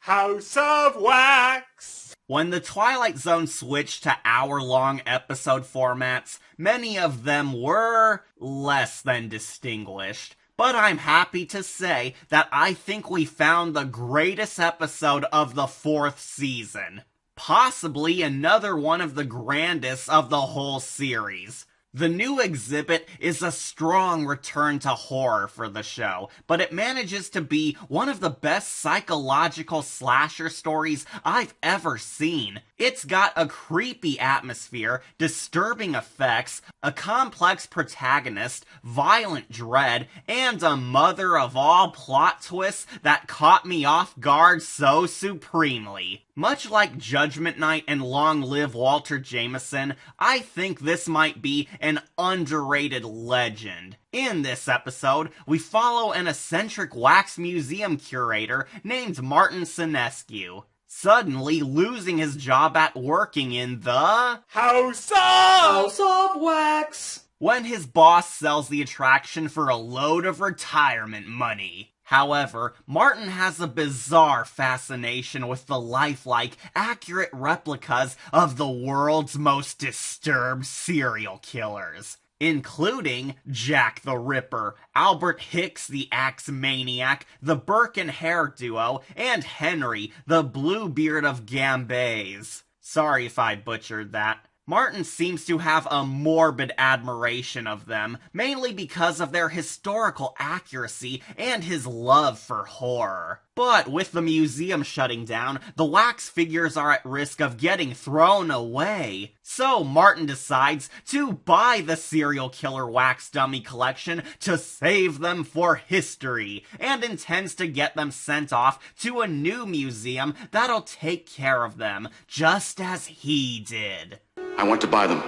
House of Wax! When the Twilight Zone switched to hour-long episode formats, many of them were less than distinguished. But I'm happy to say that I think we found the greatest episode of the 4th season. Possibly another one of the grandest of the whole series. The new exhibit is a strong return to horror for the show, but it manages to be one of the best psychological slasher stories I've ever seen. It's got a creepy atmosphere, disturbing effects, a complex protagonist, violent dread, and a mother of all plot twists that caught me off guard so supremely. Much like Judgment Night and Long Live Walter Jameson, I think this might be an underrated legend. In this episode, we follow an eccentric wax museum curator named Martin Sinescu, suddenly losing his job at working in the House of Wax! when his boss sells the attraction for a load of retirement money. However, Martin has a bizarre fascination with the lifelike, accurate replicas of the world's most disturbed serial killers, including Jack the Ripper, Albert Hicks the Axe Maniac, the Burke and Hare duo, and Henry, the Bluebeard of Gambays. Sorry if I butchered that. Martin seems to have a morbid admiration of them, mainly because of their historical accuracy and his love for horror. But with the museum shutting down, the wax figures are at risk of getting thrown away. So Martin decides to buy the serial killer wax dummy collection to save them for history, and intends to get them sent off to a new museum that'll take care of them, just as he did. I want to buy them.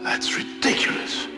That's ridiculous.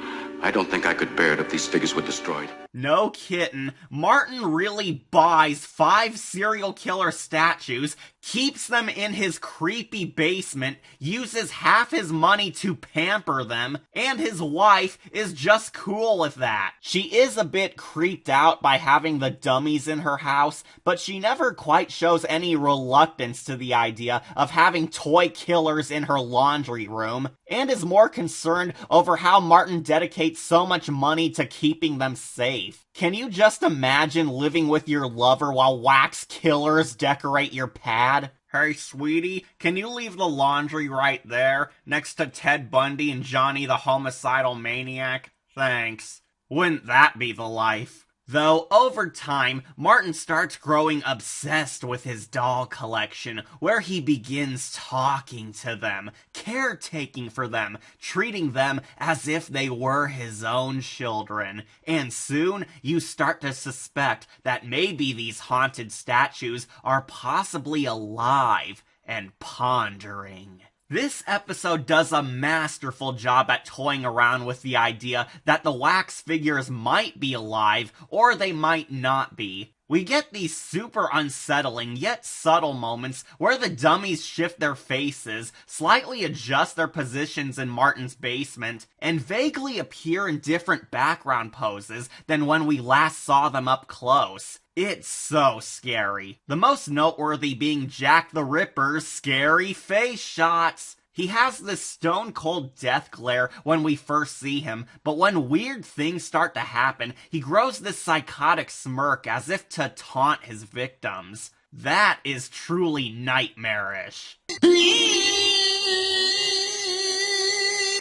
I don't think I could bear it if these figures were destroyed. No kiddin', Martin really buys 5 serial killer statues, keeps them in his creepy basement, uses half his money to pamper them, and his wife is just cool with that. She is a bit creeped out by having the dummies in her house, but she never quite shows any reluctance to the idea of having toy killers in her laundry room, and is more concerned over how Martin dedicates so much money to keeping them safe. Can you just imagine living with your lover while wax killers decorate your pad? Hey, sweetie, can you leave the laundry right there, next to Ted Bundy and Johnny the homicidal maniac? Thanks. Wouldn't that be the life? Though, over time, Martin starts growing obsessed with his doll collection, where he begins talking to them, caretaking for them, treating them as if they were his own children. And soon, you start to suspect that maybe these haunted statues are possibly alive and pondering. This episode does a masterful job at toying around with the idea that the wax figures might be alive, or they might not be. We get these super unsettling yet subtle moments where the dummies shift their faces, slightly adjust their positions in Martin's basement, and vaguely appear in different background poses than when we last saw them up close. It's so scary. The most noteworthy being Jack the Ripper's scary face shots. He has this stone-cold death glare when we first see him, but when weird things start to happen, he grows this psychotic smirk as if to taunt his victims. That is truly nightmarish.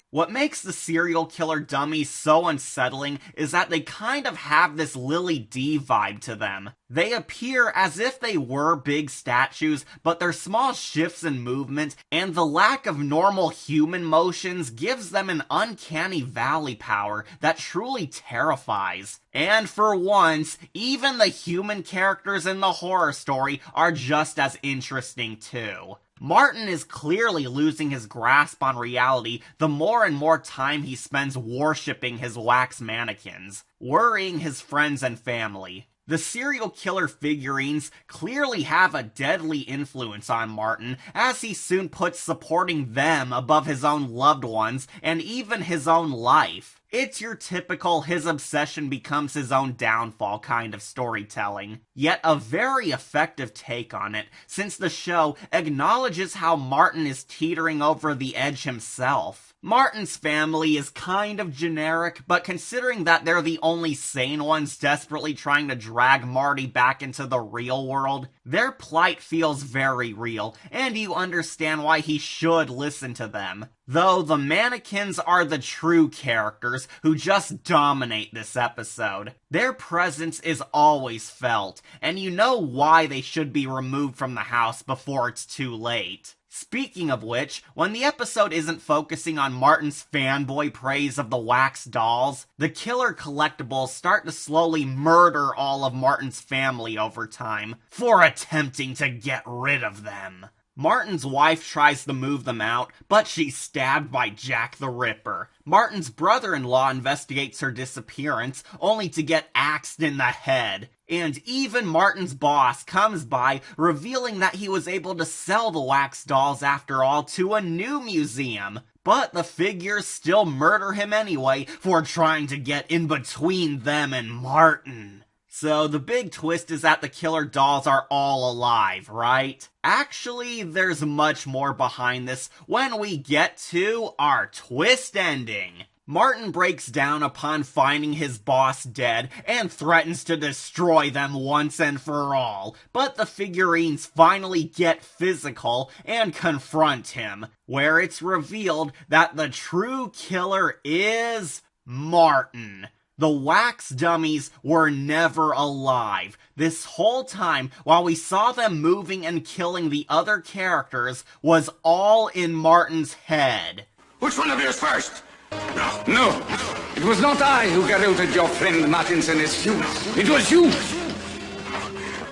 What makes the serial killer dummies so unsettling is that they kind of have this Lily D vibe to them. They appear as if they were big statues, but their small shifts in movement and the lack of normal human motions gives them an uncanny valley power that truly terrifies. And for once, even the human characters in the horror story are just as interesting too. Martin is clearly losing his grasp on reality the more and more time he spends worshipping his wax mannequins, worrying his friends and family. The serial killer figurines clearly have a deadly influence on Martin, as he soon puts supporting them above his own loved ones and even his own life. It's your typical his obsession becomes his own downfall kind of storytelling, yet a very effective take on it, since the show acknowledges how Martin is teetering over the edge himself. Martin's family is kind of generic, but considering that they're the only sane ones desperately trying to drag Marty back into the real world, their plight feels very real, and you understand why he should listen to them. Though the mannequins are the true characters who just dominate this episode. Their presence is always felt, and you know why they should be removed from the house before it's too late. Speaking of which, when the episode isn't focusing on Martin's fanboy praise of the wax dolls, the killer collectibles start to slowly murder all of Martin's family over time, for attempting to get rid of them. Martin's wife tries to move them out, but she's stabbed by Jack the Ripper. Martin's brother-in-law investigates her disappearance, only to get axed in the head. And even Martin's boss comes by, revealing that he was able to sell the wax dolls after all to a new museum. But the figures still murder him anyway for trying to get in between them and Martin. So the big twist is that the killer dolls are all alive, right? Actually, there's much more behind this when we get to our twist ending. Martin breaks down upon finding his boss dead and threatens to destroy them once and for all. But the figurines finally get physical and confront him, where it's revealed that the true killer is Martin. The wax dummies were never alive. This whole time, while we saw them moving and killing the other characters, was all in Martin's head. Which one of you is first? No. It was not I who garroted your friend Martin Sinescu. It was you.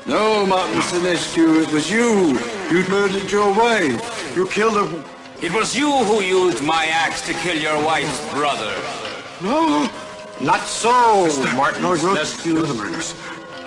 No, Martin Sinescu, it was you. You murdered your wife. You killed her. It was you who used my axe to kill your wife's brother. No. Not so, Martin. No, you're the murderers.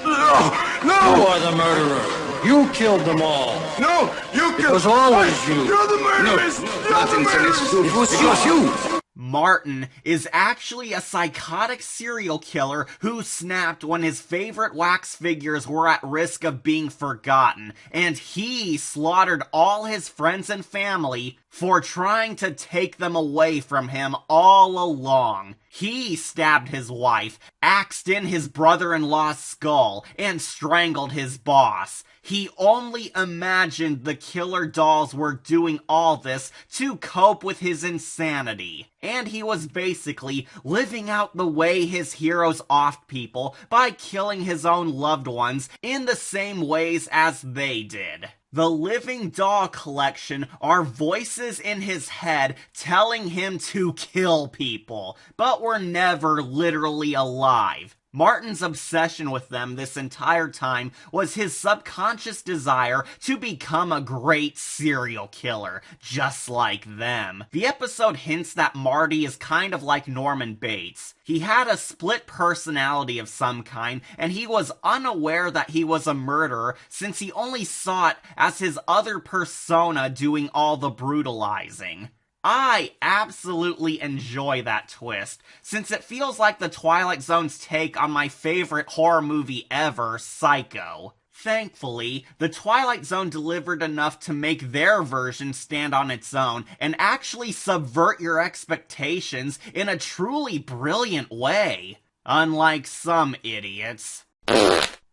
No! You are the murderer. You killed them all. No! You killed... It was always you. You're the murderers! No, Martin Sinescu. It was you. Martin is actually a psychotic serial killer who snapped when his favorite wax figures were at risk of being forgotten, and he slaughtered all his friends and family for trying to take them away from him all along. He stabbed his wife, axed in his brother-in-law's skull, and strangled his boss. He only imagined the killer dolls were doing all this to cope with his insanity. And he was basically living out the way his heroes offed people by killing his own loved ones in the same ways as they did. The living doll collection are voices in his head telling him to kill people, but were never literally alive. Martin's obsession with them this entire time was his subconscious desire to become a great serial killer, just like them. The episode hints that Marty is kind of like Norman Bates. He had a split personality of some kind, and he was unaware that he was a murderer since he only saw it as his other persona doing all the brutalizing. I absolutely enjoy that twist, since it feels like the Twilight Zone's take on my favorite horror movie ever, Psycho. Thankfully, the Twilight Zone delivered enough to make their version stand on its own and actually subvert your expectations in a truly brilliant way. Unlike some idiots.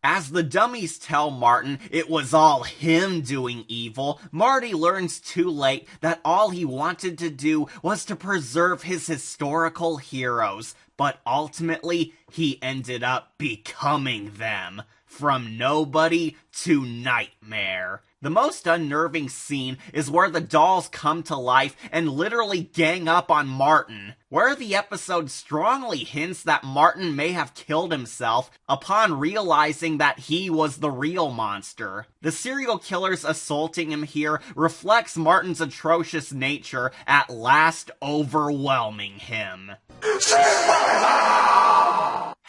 As the dummies tell Martin it was all him doing evil, Marty learns too late that all he wanted to do was to preserve his historical heroes, but ultimately he ended up becoming them. From nobody to nightmare. The most unnerving scene is where the dolls come to life and literally gang up on Martin, where the episode strongly hints that Martin may have killed himself upon realizing that he was the real monster. The serial killer's assaulting him here reflects Martin's atrocious nature at last overwhelming him.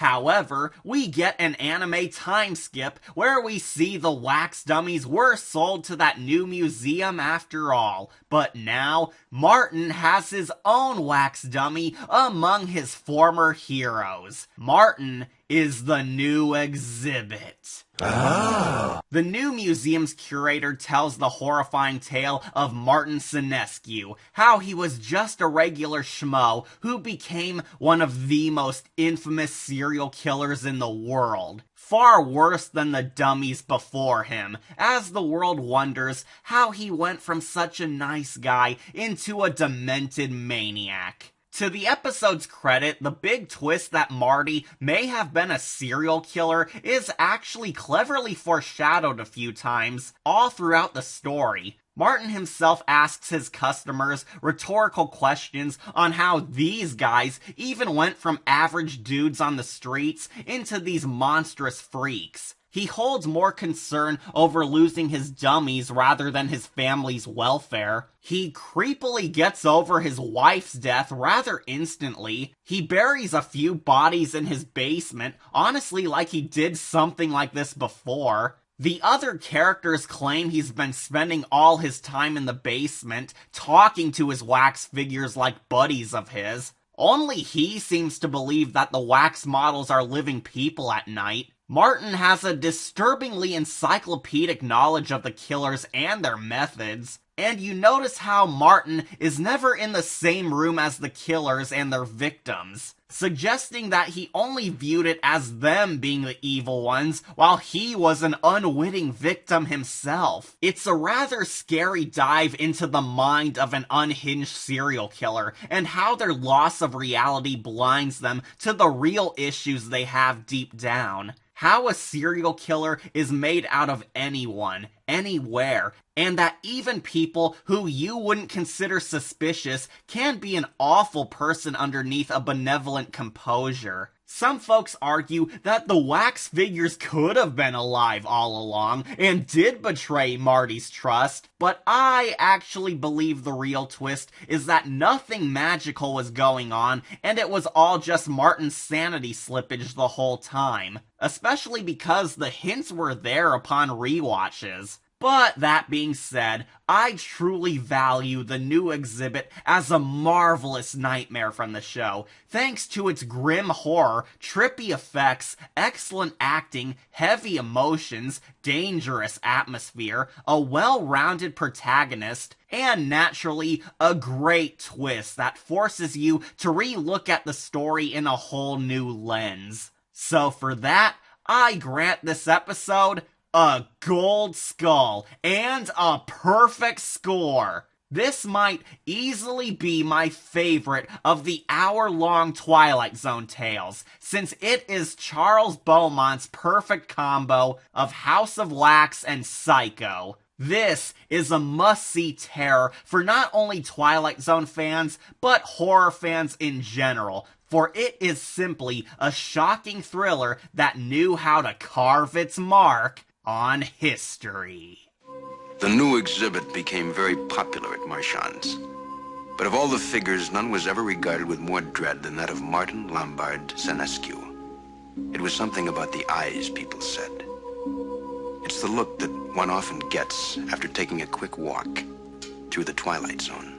However, we get an anime time skip where we see the wax dummies were sold to that new museum after all, but now Martin has his own wax dummy among his former heroes. Martin is the new exhibit. The new museum's curator tells the horrifying tale of Martin Sinescu, how he was just a regular schmo who became one of the most infamous serial killers in the world. Far worse than the dummies before him, as the world wonders how he went from such a nice guy into a demented maniac. To the episode's credit, the big twist that Marty may have been a serial killer is actually cleverly foreshadowed a few times, all throughout the story. Martin himself asks his customers rhetorical questions on how these guys even went from average dudes on the streets into these monstrous freaks. He holds more concern over losing his dummies rather than his family's welfare. He creepily gets over his wife's death rather instantly. He buries a few bodies in his basement, honestly like he did something like this before. The other characters claim he's been spending all his time in the basement, talking to his wax figures like buddies of his. Only he seems to believe that the wax models are living people at night. Martin has a disturbingly encyclopedic knowledge of the killers and their methods, and you notice how Martin is never in the same room as the killers and their victims, suggesting that he only viewed it as them being the evil ones, while he was an unwitting victim himself. It's a rather scary dive into the mind of an unhinged serial killer, and how their loss of reality blinds them to the real issues they have deep down. How a serial killer is made out of anyone, anywhere, and that even people who you wouldn't consider suspicious can be an awful person underneath a benevolent composure. Some folks argue that the wax figures could have been alive all along and did betray Marty's trust, but I actually believe the real twist is that nothing magical was going on and it was all just Martin's sanity slippage the whole time, especially because the hints were there upon rewatches. But that being said, I truly value the new exhibit as a marvelous nightmare from the show, thanks to its grim horror, trippy effects, excellent acting, heavy emotions, dangerous atmosphere, a well-rounded protagonist, and naturally, a great twist that forces you to re-look at the story in a whole new lens. So for that, I grant this episode a gold skull, and a perfect score. This might easily be my favorite of the hour-long Twilight Zone tales, since it is Charles Beaumont's perfect combo of House of Wax and Psycho. This is a must-see terror for not only Twilight Zone fans, but horror fans in general, for it is simply a shocking thriller that knew how to carve its mark on history. The new exhibit became very popular at Marchand's. But of all the figures, none was ever regarded with more dread than that of Martin Lombard Sinescu. It was something about the eyes, people said. It's the look that one often gets after taking a quick walk through the Twilight Zone.